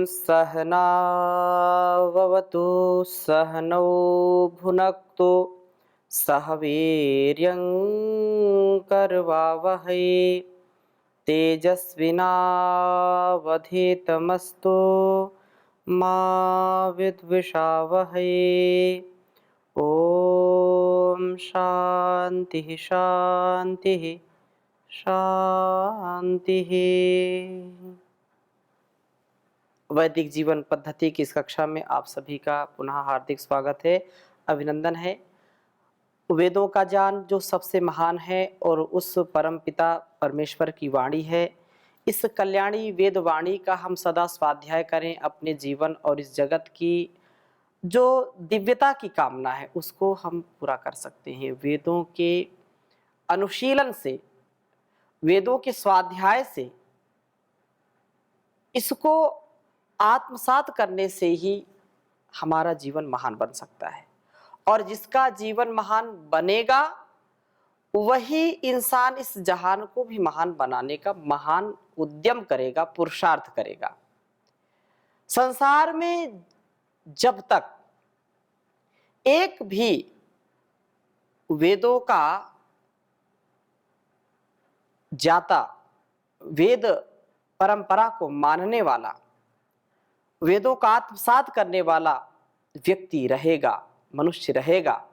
सहनाववतु सहनौ भुनक्तु सह वीर्यं करवावहै तेजस्विनावधीतमस्तु मा विद्विषावहै। ओम शांति शांति शांति। वैदिक जीवन पद्धति की इस कक्षा में आप सभी का पुनः हार्दिक स्वागत है, अभिनंदन है। वेदों का ज्ञान जो सबसे महान है और उस परम पिता परमेश्वर की वाणी है, इस कल्याणी वेद वाणी का हम सदा स्वाध्याय करें। अपने जीवन और इस जगत की जो दिव्यता की कामना है उसको हम पूरा कर सकते हैं। वेदों के अनुशीलन से, वेदों के स्वाध्याय से, इसको आत्मसात करने से ही हमारा जीवन महान बन सकता है। और जिसका जीवन महान बनेगा वही इंसान इस जहान को भी महान बनाने का महान उद्यम करेगा, पुरुषार्थ करेगा। संसार में जब तक एक भी वेदों का जाता, वेद परंपरा को मानने वाला, वेदों का आत्मसात करने वाला व्यक्ति रहेगा, मनुष्य रहेगा,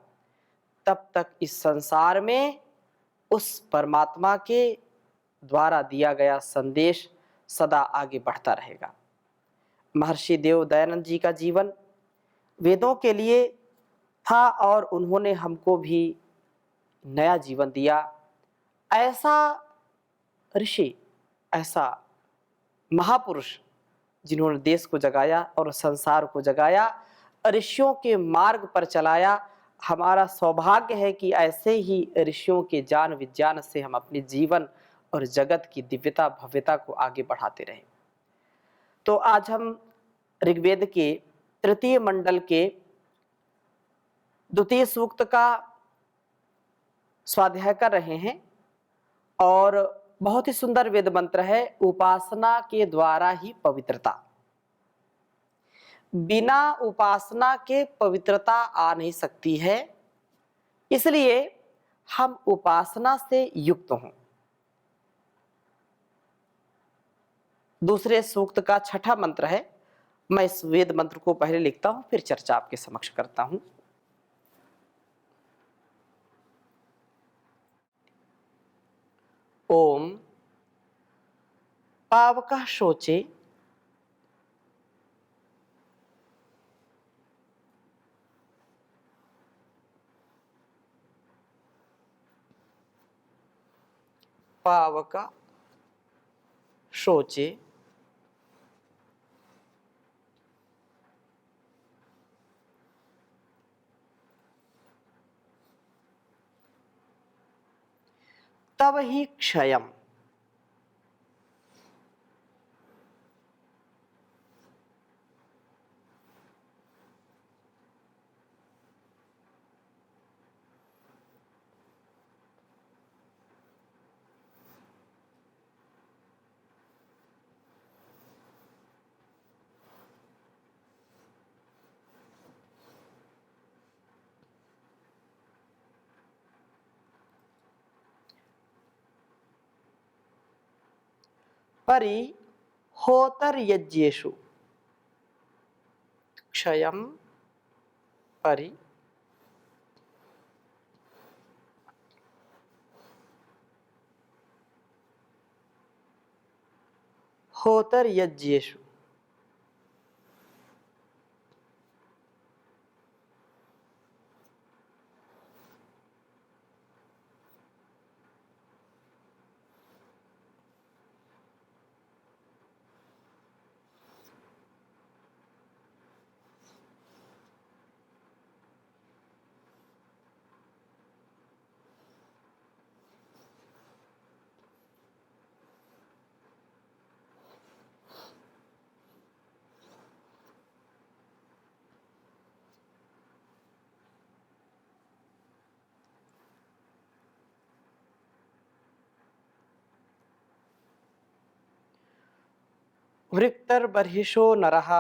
तब तक इस संसार में उस परमात्मा के द्वारा दिया गया संदेश सदा आगे बढ़ता रहेगा। महर्षि देव दयानंद जी का जीवन वेदों के लिए था और उन्होंने हमको भी नया जीवन दिया। ऐसा ऋषि, ऐसा महापुरुष जिन्होंने देश को जगाया और संसार को जगाया, ऋषियों के मार्ग पर चलाया। हमारा सौभाग्य है कि ऐसे ही ऋषियों के ज्ञान विज्ञान से हम अपने जीवन और जगत की दिव्यता भव्यता को आगे बढ़ाते रहे। तो आज हम ऋग्वेद के तृतीय मंडल के द्वितीय सूक्त का स्वाध्याय कर रहे हैं और बहुत ही सुंदर वेद मंत्र है, उपासना के द्वारा ही पवित्रता। बिना उपासना के पवित्रता आ नहीं सकती है, इसलिए हम उपासना से युक्त हों। दूसरे सूक्त का छठा मंत्र है। मैं इस वेद मंत्र को पहले लिखता हूं, फिर चर्चा आपके समक्ष करता हूं। ओम पावकः शोचे पावक शोचे तब ही क्षयम्। परि होतर्यज्ञेषु क्षयं परि होतर्यज्ञेषु। वृक्तर्बर्हिषो नरः।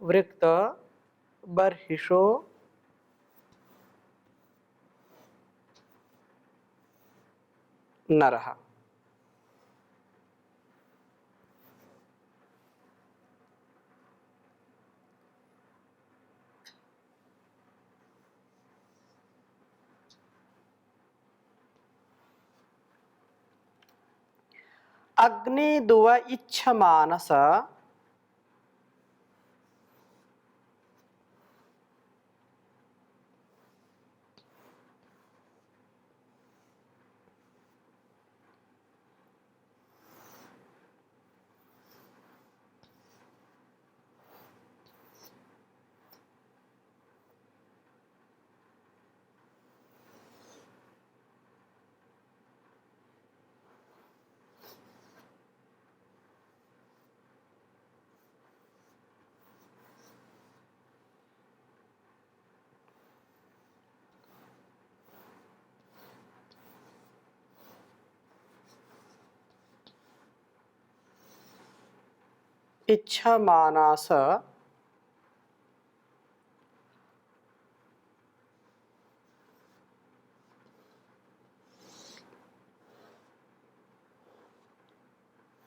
वृक्त बर्हिषो नरः। अग्निदुव इच्छमानस इच्छमानास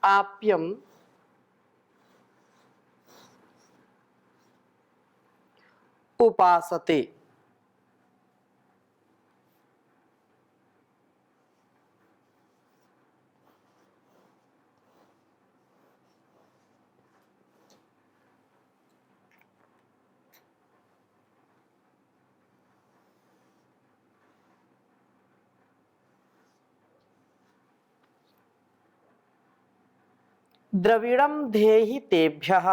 आप्यम उपासते। द्रविणं धेहि तेभ्यः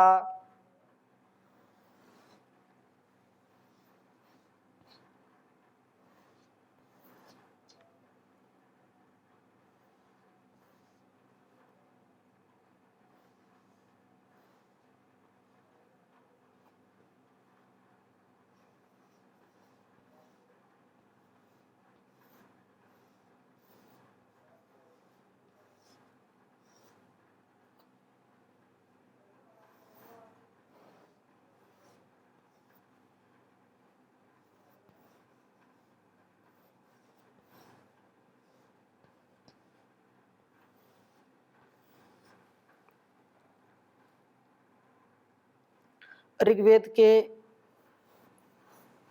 ऋग्वेद के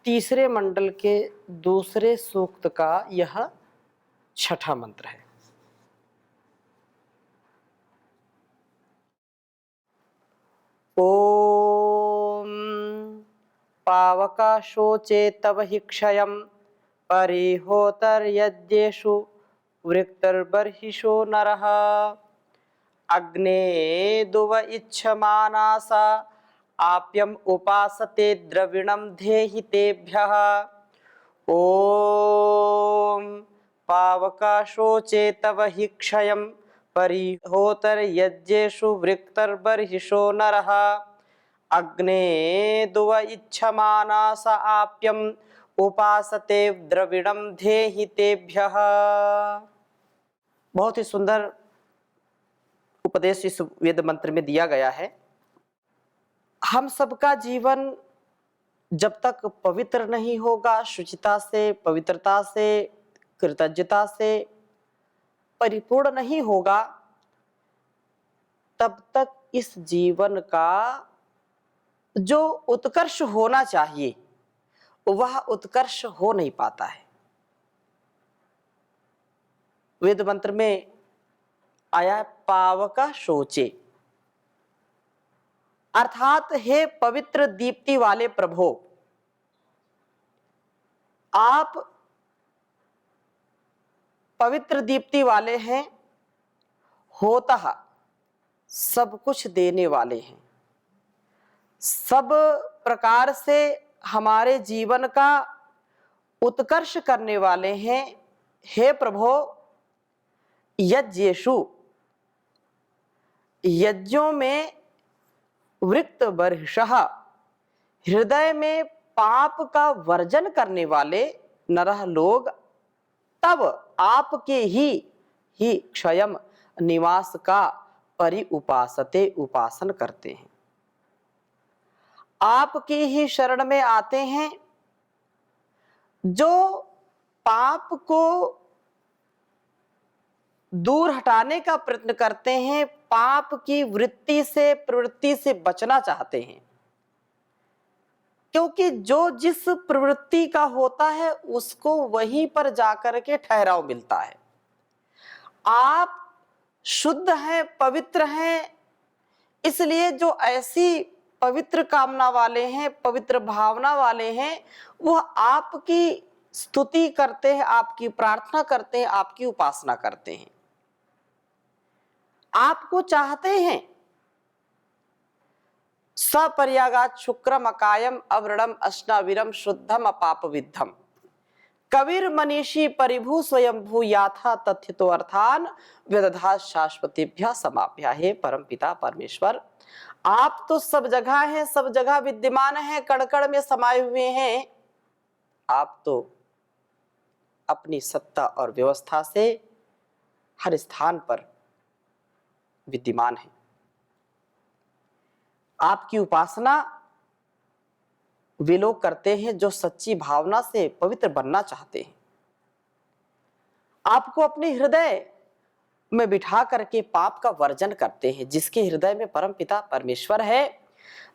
तीसरे मंडल के दूसरे सूक्त का यह छठा मंत्र है। ओम पावकाशोचे तव हि क्षयं परिहोतर्यज्ञेषु वृक्तर्बर्हिषो नरः। अग्ने दुव इच्छमानासा आप्यम उपासते द्रविणं धेहि तेभ्यः। ओम पावकाशोचे तव हि क्षयं परिहोतर्यज्ञेषु वृक्तर्बर्हिषो नरः। अग्ने दुव इच्छमानास आप्यम उपासते द्रविणं धेहि तेभ्यः। बहुत ही सुंदर उपदेश इस वेद मंत्र में दिया गया है। हम सबका जीवन जब तक पवित्र नहीं होगा, शुचिता से, पवित्रता से, कृतज्ञता से परिपूर्ण नहीं होगा, तब तक इस जीवन का जो उत्कर्ष होना चाहिए वह उत्कर्ष हो नहीं पाता है। वेद मंत्र में आया पावका शोचे, अर्थात हे पवित्र दीप्ति वाले प्रभु, आप पवित्र दीप्ति वाले हैं, होतः सब कुछ देने वाले हैं, सब प्रकार से हमारे जीवन का उत्कर्ष करने वाले हैं। हे प्रभो, यज्ञेषु, यज्ञों में वृत्त बर्हिषः, हृदय में पाप का वर्जन करने वाले नरह लोग तब आपके ही क्षयम निवास का परिउपासते, उपासन करते हैं। आपकी ही शरण में आते हैं, जो पाप को दूर हटाने का प्रयत्न करते हैं, पाप की वृत्ति से, प्रवृत्ति से बचना चाहते हैं। क्योंकि जो जिस प्रवृत्ति का होता है उसको वहीं पर जाकर के ठहराव मिलता है। आप शुद्ध हैं, पवित्र हैं, इसलिए जो ऐसी पवित्र कामना वाले हैं, पवित्र भावना वाले हैं, वह आपकी स्तुति करते हैं, आपकी प्रार्थना करते हैं, आपकी उपासना करते हैं, आपको चाहते हैं। सपर्यागात शुक्रम अकायम अव्रणम अश्नाविरम शुद्धम अपाप विद्धम कबीर मनीषी परिभू स्वयंभू याथा तथ्य तो अर्थान व्यदधा शाश्वतीभ्य समाभ्या। हे परम पिता परमेश्वर, आप तो सब जगह हैं, सब जगह विद्यमान हैं, कण कण में समाये हुए हैं। आप तो अपनी सत्ता और व्यवस्था से हर स्थान पर विद्यमान हैं। आपकी उपासना वे लोग करते हैं जो सच्ची भावना से पवित्र बनना चाहते हैं। आपको अपने हृदय में बिठा करके पाप का वर्जन करते हैं। जिसके हृदय में परम पिता परमेश्वर है,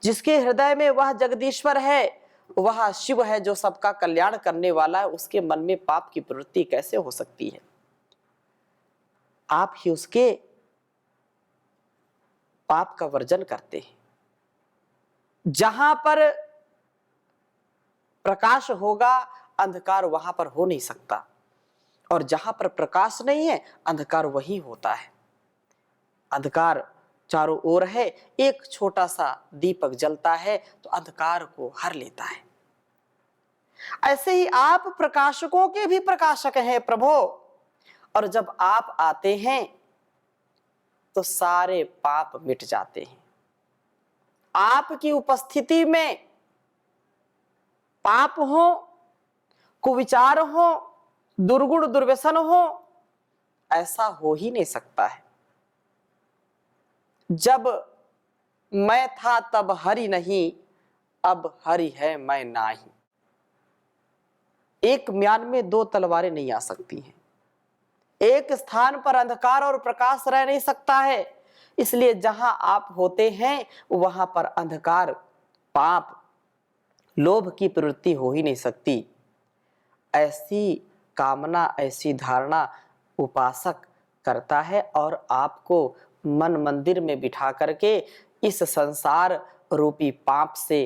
जिसके हृदय में वह जगदीश्वर है, वह शिव है जो सबका कल्याण करने वाला है, उसके मन में पाप की प्रवृत्ति कैसे हो सकती है? आप ही उसके पाप का वर्जन करते हैं। जहां पर प्रकाश होगा अंधकार वहां पर हो नहीं सकता, और जहां पर प्रकाश नहीं है अंधकार वही होता है। अंधकार चारों ओर है, एक छोटा सा दीपक जलता है तो अंधकार को हर लेता है। ऐसे ही आप प्रकाशकों के भी प्रकाशक हैं प्रभु, और जब आप आते हैं तो सारे पाप मिट जाते हैं। आपकी उपस्थिति में पाप हो, कुविचार हो, दुर्गुण दुर्व्यसन हो, ऐसा हो ही नहीं सकता है। जब मैं था तब हरि नहीं, अब हरि है मैं नाही। एक म्यान में दो तलवारें नहीं आ सकती हैं। एक स्थान पर अंधकार और प्रकाश रह नहीं सकता है। इसलिए जहां आप होते हैं वहां पर अंधकार, पाप, लोभ की प्रवृत्ति हो ही नहीं सकती। ऐसी कामना, ऐसी धारणा उपासक करता है और आपको मन मंदिर में बिठा करके इस संसार रूपी पाप से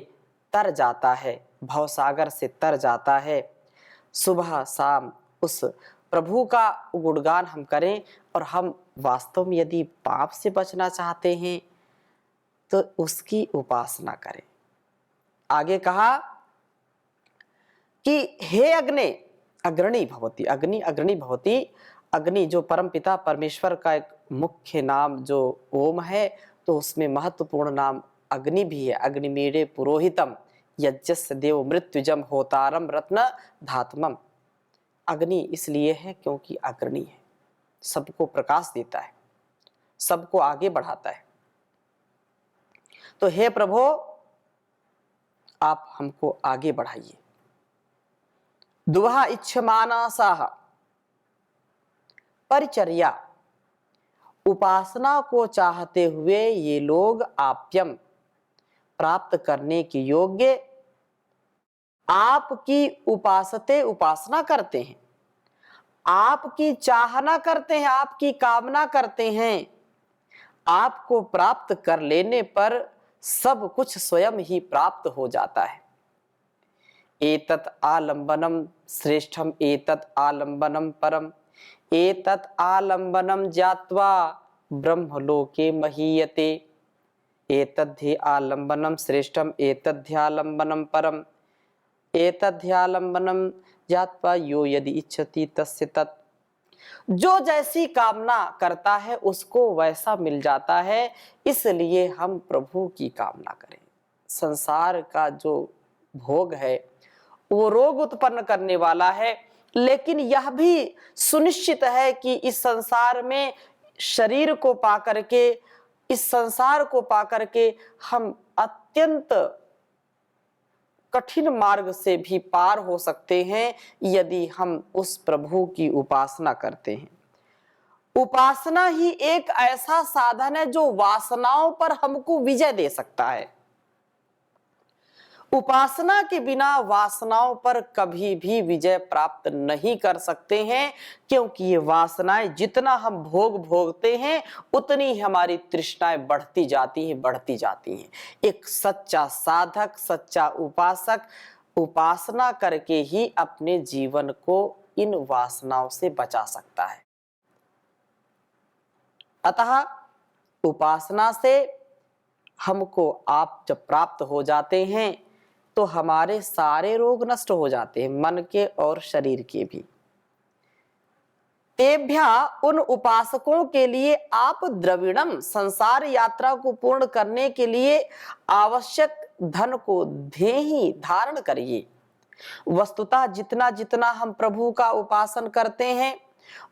तर जाता है, भवसागर से तर जाता है। सुबह शाम उस प्रभु का गुणगान हम करें, और हम वास्तव में यदि पाप से बचना चाहते हैं तो उसकी उपासना करें। आगे कहा कि हे अग्नि अग्रणी भवती, अग्नि अग्रणी भवती। अग्नि जो परम पिता परमेश्वर का एक मुख्य नाम जो ओम है, तो उसमें महत्वपूर्ण नाम अग्नि भी है। अग्निमीडे पुरोहितम यज्ञस्य देव मृत्युजम होतारम रत्न धात्मम। अग्नि इसलिए है क्योंकि अग्रणी है, सबको प्रकाश देता है, सबको आगे बढ़ाता है। तो हे प्रभु, आप हमको आगे बढ़ाइए। दुहा इच्छमानासाह परिचर्या, उपासना को चाहते हुए ये लोग आप्यम प्राप्त करने के योग्य आपकी उपासते, उपासना करते हैं, आपकी चाहना करते हैं, आपकी कामना करते हैं। आपको प्राप्त कर लेने पर सब कुछ स्वयं ही प्राप्त हो जाता है। एतत् आलंबनम श्रेष्ठम एतत् आलंबनम परम एतत् आलंबनम ज्ञात्वा ब्रह्मलोके महीयते एतद्धि आलंबनम श्रेष्ठम एतद्ध्यालंबनम परम एतद्ध्यालंबनम ज्ञात्वा यो यदि इच्छति तस्य तत्। जो जैसी कामना करता है उसको वैसा मिल जाता है, इसलिए हम प्रभु की कामना करें। संसार का जो भोग है वो रोग उत्पन्न करने वाला है, लेकिन यह भी सुनिश्चित है कि इस संसार में शरीर को पाकर के, इस संसार को पाकर के हम अत्यंत कठिन मार्ग से भी पार हो सकते हैं यदि हम उस प्रभु की उपासना करते हैं। उपासना ही एक ऐसा साधन है जो वासनाओं पर हमको विजय दे सकता है। उपासना के बिना वासनाओं पर कभी भी विजय प्राप्त नहीं कर सकते हैं, क्योंकि ये वासनाएं जितना हम भोगते हैं उतनी ही हमारी तृष्णाएं बढ़ती जाती हैं। एक सच्चा साधक, सच्चा उपासक उपासना करके ही अपने जीवन को इन वासनाओं से बचा सकता है। अतः उपासना से हमको आप जब प्राप्त हो जाते हैं तो हमारे सारे रोग नष्ट हो जाते हैं, मन के और शरीर के भी। तेभ्या उन उपासकों के लिए आप द्रविड़म, संसार यात्रा को पूर्ण करने के लिए आवश्यक धन को धेहि धारण करिए। वस्तुतः जितना जितना हम प्रभु का उपासन करते हैं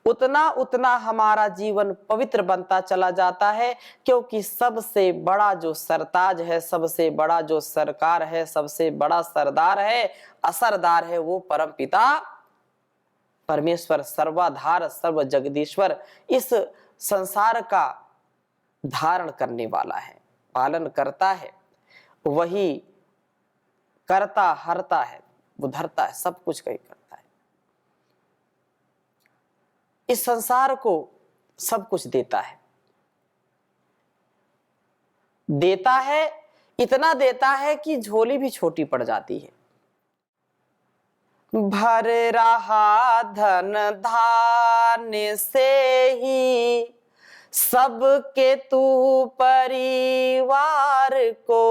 उतना उतना हमारा जीवन पवित्र बनता चला जाता है, क्योंकि सबसे बड़ा जो सरताज है, सबसे बड़ा जो सरकार है, सबसे बड़ा सरदार है, असरदार है, वो परम पिता परमेश्वर, सर्वाधार सर्व जगदीश्वर, इस संसार का धारण करने वाला है, पालन करता है, वही करता हरता है, उधरता है, सब कुछ कहीं करता है। इस संसार को सब कुछ देता है, इतना देता है कि झोली भी छोटी पड़ जाती है। भर रहा धन धान्य से ही सबके तू परिवार को,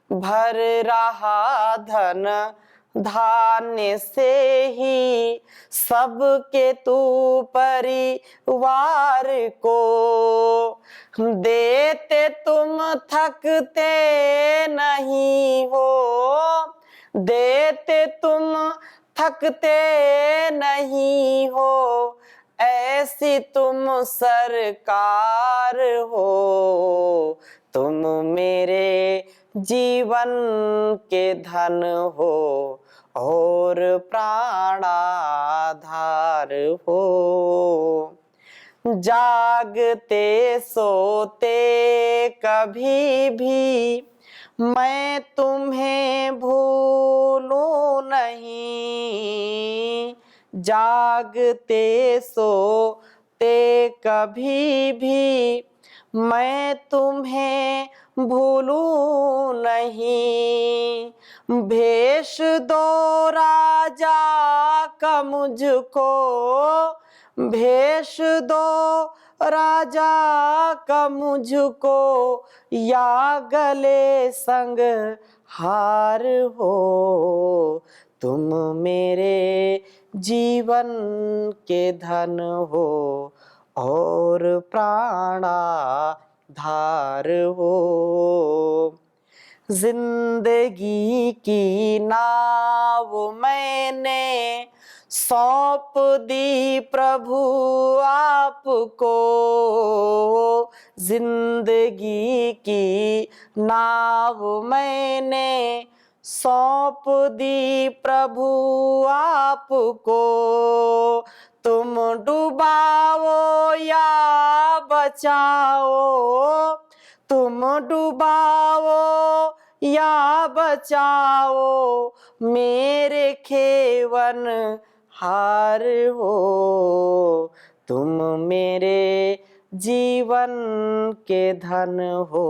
भर रहा धन धान्य से ही सबके तू परिवार को, देते तुम थकते नहीं हो, देते तुम थकते नहीं हो, ऐसी तुम सरकार हो, तुम मेरे जीवन के धन हो और प्राणाधार हो। जागते सोते कभी भी मैं तुम्हें भूलूं नहीं, जागते सोते कभी भी मैं तुम्हें भूलूं नहीं, भेष दो राजा का मुझको, भेष दो राजा का मुझको, या गले संग हार हो, तुम मेरे जीवन के धन हो और प्राणाधार हो। जिंदगी की नाव मैंने सौंप दी प्रभु आपको, जिंदगी की नाव मैंने सौंप दी प्रभु आपको, तुम डुबाओ या बचाओ, तुम डुबाओ या बचाओ, मेरे खेवन हार हो, तुम मेरे जीवन के धन हो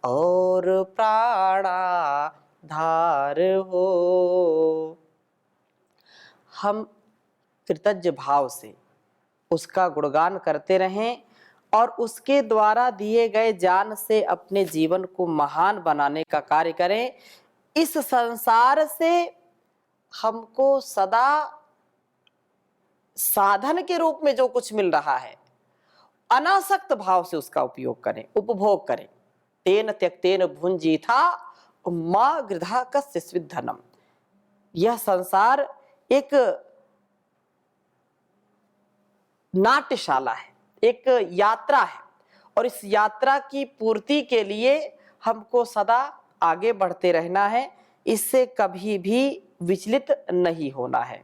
और प्राणाधार हो। हम कृतज्ञ भाव से उसका गुणगान करते रहें और उसके द्वारा दिए गए ज्ञान से अपने जीवन को महान बनाने का कार्य करें। इस संसार से हमको सदा साधन के रूप में जो कुछ मिल रहा है, अनासक्त भाव से उसका उपयोग करें, उपभोग करें। तेन त्यक्तेन भुंजीथा मा गृधा कस्य स्विद् धनम। यह संसार एक नाट्यशाला है, एक यात्रा है, और इस यात्रा की पूर्ति के लिए हमको सदा आगे बढ़ते रहना है, इससे कभी भी विचलित नहीं होना है।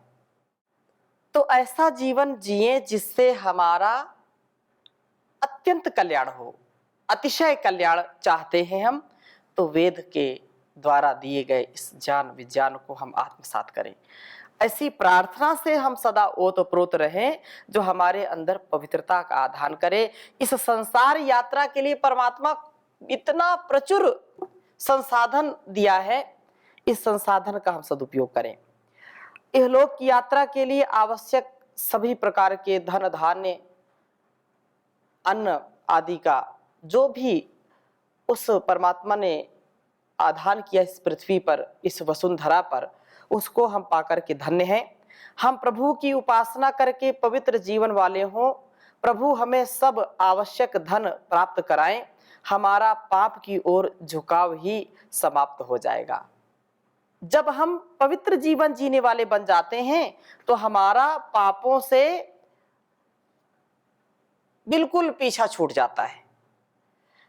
तो ऐसा जीवन जिए जिससे हमारा अत्यंत कल्याण हो, अतिशय कल्याण चाहते हैं हम, तो वेद के द्वारा दिए गए इस ज्ञान विज्ञान को हम आत्मसात करें। ऐसी प्रार्थना से हम सदा ओतप्रोत रहें जो हमारे अंदर पवित्रता का आधान करे। इस संसार यात्रा के लिए परमात्मा इतना प्रचुर संसाधन दिया है, इस संसाधन का हम सदुपयोग करें। इहलोक की यात्रा के लिए आवश्यक सभी प्रकार के धन धान्य अन्न आदि का जो भी उस परमात्मा ने आधान किया इस पृथ्वी पर, इस वसुंधरा पर, उसको हम पाकर के धन्य हैं। हम प्रभु की उपासना करके पवित्र जीवन वाले हों, प्रभु हमें सब आवश्यक धन प्राप्त कराएं, हमारा पाप की ओर झुकाव ही समाप्त हो जाएगा। जब हम पवित्र जीवन जीने वाले बन जाते हैं तो हमारा पापों से बिल्कुल पीछा छूट जाता है।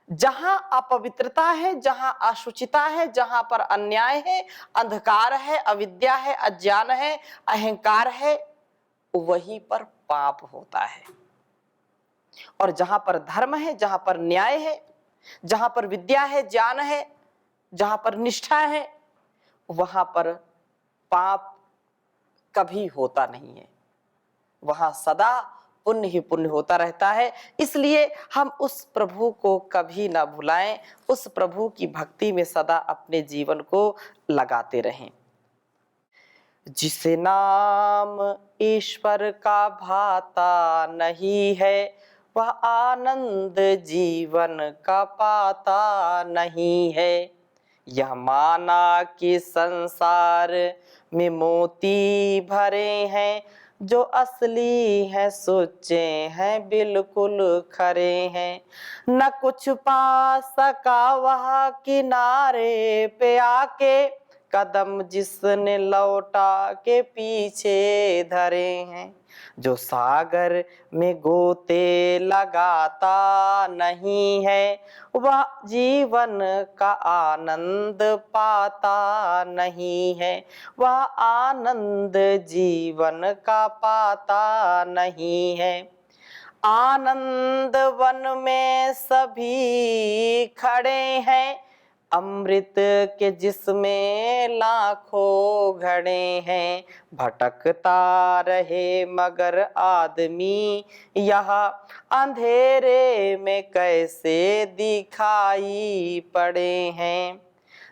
जहां अपवित्रता है, जहां अशुचिता है, जहां पर अन्याय है, अंधकार है, अविद्या है, अज्ञान है, अहंकार है, वहीं पर पाप होता है। और जहां पर धर्म है, जहां पर न्याय है, जहां पर विद्या है, ज्ञान है, जहां पर निष्ठा है, वहां पर पाप कभी होता नहीं है, वहां सदा पुण्य ही पुण्य होता रहता है। इसलिए हम उस प्रभु को कभी ना भुलाएं, उस प्रभु की भक्ति में सदा अपने जीवन को लगाते रहें। जिसे नाम ईश्वर का भाता नहीं है, वह आनंद जीवन का पाता नहीं है। यह माना कि संसार में मोती भरे हैं, जो असली है सोचे हैं बिल्कुल खरे हैं। न कुछ पा सका वह किनारे पे आके, कदम जिसने लौटा के पीछे धरे हैं। जो सागर में गोते लगाता नहीं है, वह जीवन का आनंद पाता नहीं है, वह आनंद जीवन का पाता नहीं है। आनंद वन में सभी खड़े हैं, अमृत के जिसमें लाखों घड़े हैं। भटकता रहे मगर आदमी यहाँ, अंधेरे में कैसे दिखाई पड़े हैं।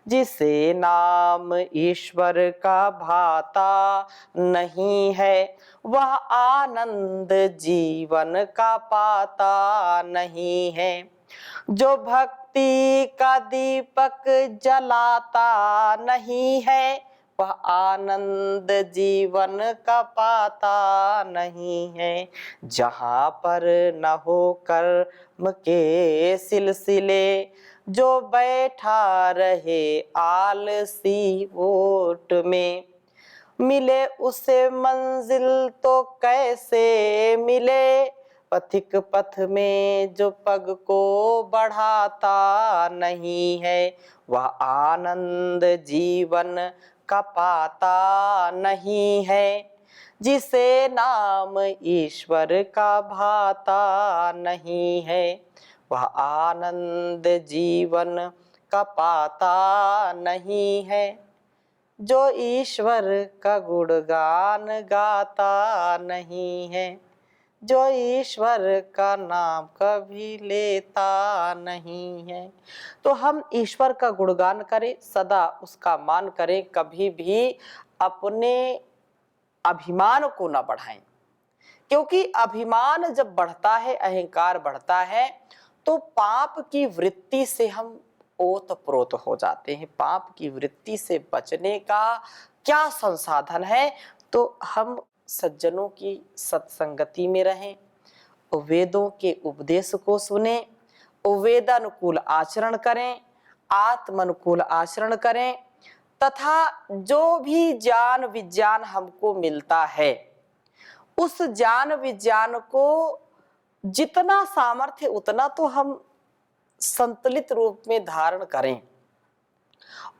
जिसे नाम ईश्वर का भाता नहीं है, वह आनंद जीवन का पाता नहीं है। जो भक्ति का दीपक जलाता नहीं है, वह आनंद जीवन का पाता नहीं है। जहाँ पर न हो कर्म के सिलसिले, जो बैठा रहे आलसी ओट में, मिले उसे मंजिल तो कैसे मिले। पथिक पथ में जो पग को बढ़ाता नहीं है, वह आनंद जीवन का पाता नहीं है। जिसे नाम ईश्वर का भाता नहीं है, वह आनंद जीवन का पाता नहीं है। जो ईश्वर का गुणगान गाता नहीं है, जो ईश्वर का नाम कभी लेता नहीं है। तो हम ईश्वर का गुणगान करें, सदा उसका मान करें, कभी भी अपने अभिमान को ना बढ़ाएं। क्योंकि अभिमान जब बढ़ता है, अहंकार बढ़ता है, तो पाप की वृत्ति से हम ओतप्रोत हो जाते हैं। पाप की वृत्ति से बचने का क्या संसाधन है? तो हम सज्जनों की सत्संगति में रहें, वेदों के उपदेश को सुने, वेदानुकूल आचरण करें, आत्मानुकूल आचरण करें, तथा जो भी ज्ञान विज्ञान हमको मिलता है उस ज्ञान विज्ञान को जितना सामर्थ्य उतना तो हम संतुलित रूप में धारण करें।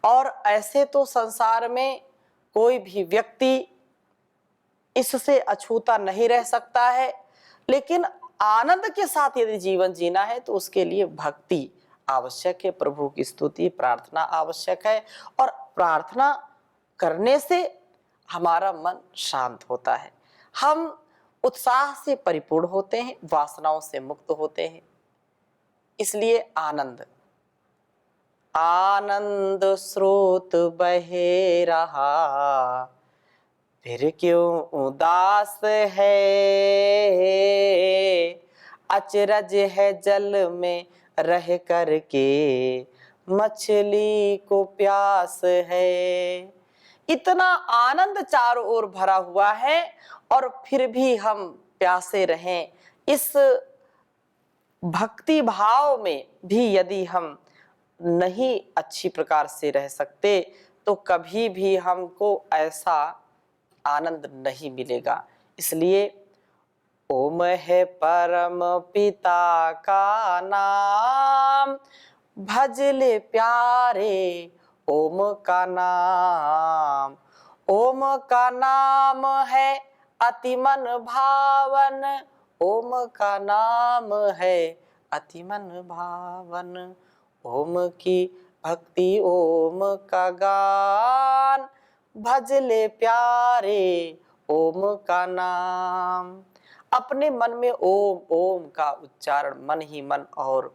और ऐसे तो संसार में कोई भी व्यक्ति इससे अछूता नहीं रह सकता है, लेकिन आनंद के साथ यदि जीवन जीना है तो उसके लिए भक्ति आवश्यक है, प्रभु की स्तुति प्रार्थना आवश्यक है। और प्रार्थना करने से हमारा मन शांत होता है, हम उत्साह से परिपूर्ण होते हैं, वासनाओं से मुक्त होते हैं। इसलिए आनंद, आनंद स्रोत बहे रहा, फिर क्यों उदास है, अचरज है जल में रह करके, मछली को प्यास है। इतना आनंद चारों ओर भरा हुआ है और फिर भी हम प्यासे रहें। इस भक्ति भाव में भी यदि हम नहीं अच्छी प्रकार से रह सकते तो कभी भी हमको ऐसा आनंद नहीं मिलेगा। इसलिए ओम है परम पिता का नाम, भज ले प्यारे ओम का नाम। ओम का नाम है अति मन भावन, ओम का नाम है अति मन भावन। ओम की भक्ति ओम का गान, भज ले प्यारे ओम का नाम। अपने मन में ओम ओम का उच्चारण मन ही मन और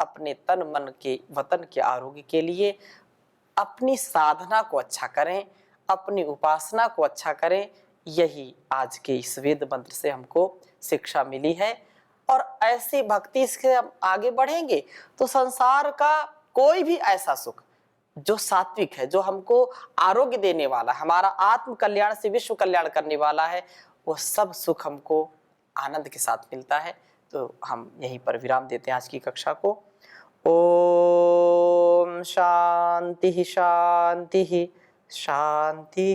अपने तन मन के वतन के आरोग्य के लिए अपनी साधना को अच्छा करें, अपनी उपासना को अच्छा करें। यही आज के इस वेद मंत्र से हमको शिक्षा मिली है। और ऐसी भक्ति से हम आगे बढ़ेंगे तो संसार का कोई भी ऐसा सुख जो सात्विक है, जो हमको आरोग्य देने वाला, हमारा आत्म कल्याण से विश्व कल्याण करने वाला है, वो सब सुख हमको आनंद के साथ मिलता है। तो हम यहीं पर विराम देते हैं आज की कक्षा को। ओम शांति शांति शांति।